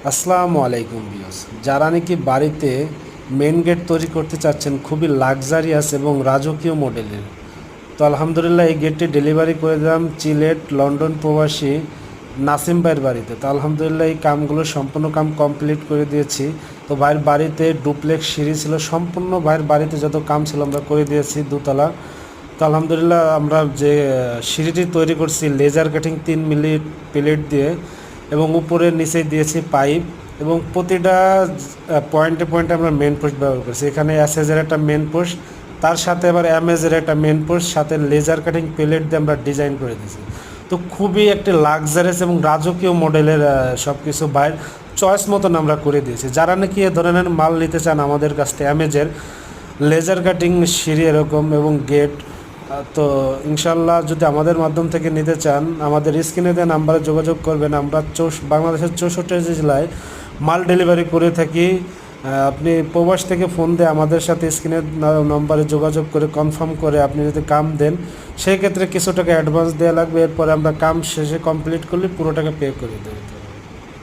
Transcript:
আসসালামু আলাইকুম ভিউয়ার্স, যারা নাকি বাড়িতে মেন গেট তৈরি করতে চাচ্ছেন খুবই লাক্সারিয়াস এবং রাজকীয় মডেলের, তো আলহামদুলিল্লাহ এই গেটটি ডেলিভারি করে দিলাম চিলেট লন্ডন প্রবাসী নাসিম ভাইয়ের বাড়িতে। তো আলহামদুলিল্লাহ এই কামগুলো সম্পূর্ণ কাম কমপ্লিট করে দিয়েছি। তো ভাইয়ের বাড়িতে ডুপ্লেক্স সিঁড়ি ছিল, সম্পূর্ণ ভাইয়ের বাড়িতে যত কাম ছিল আমরা করে দিয়েছি দোতলা। তো আলহামদুলিল্লাহ আমরা যে সিঁড়িটি তৈরি করছি লেজার কাটিং 3 মিলি প্লেট দিয়ে এবং উপরে নিচে দিয়েছি পাইপ এবং প্রতিটা পয়েন্টে পয়েন্টে আমরা মেন পোস্ট ব্যবহার করছি। এখানে এসএসের একটা মেন পোস্ট, তার সাথে আবার এমএসের একটা মেন পোস্ট, সাথে লেজার কাটিং প্লেট দিয়ে আমরা ডিজাইন করে দিয়েছি। তো খুবই একটি লাক্সারিয়াস এবং রাজকীয় মডেলের সব কিছু বাইর চয়েস মতন আমরা করে দিয়েছি। যারা নাকি এ ধরনের মাল নিতে চান আমাদের কাছ থেকে এমএজের লেজার কাটিং সিঁড়ি এরকম এবং গেট, তো ইনশাল্লাহ যদি আমাদের মাধ্যম থেকে নিতে চান আমাদের স্ক্রিনে দেওয়া নাম্বারে যোগাযোগ করবেন। আমরা বাংলাদেশের 64 জেলায় মাল ডেলিভারি করে থাকি। আপনি প্রবাস থেকে ফোন দিয়ে আমাদের সাথে স্ক্রিনের নম্বরে যোগাযোগ করে কনফার্ম করে আপনি যদি কাম দেন সেই ক্ষেত্রে কিছু টাকা অ্যাডভান্স দেওয়া লাগবে, এরপরে আমরা কাম শেষে কমপ্লিট করলে পুরো টাকা পে করে দেবো।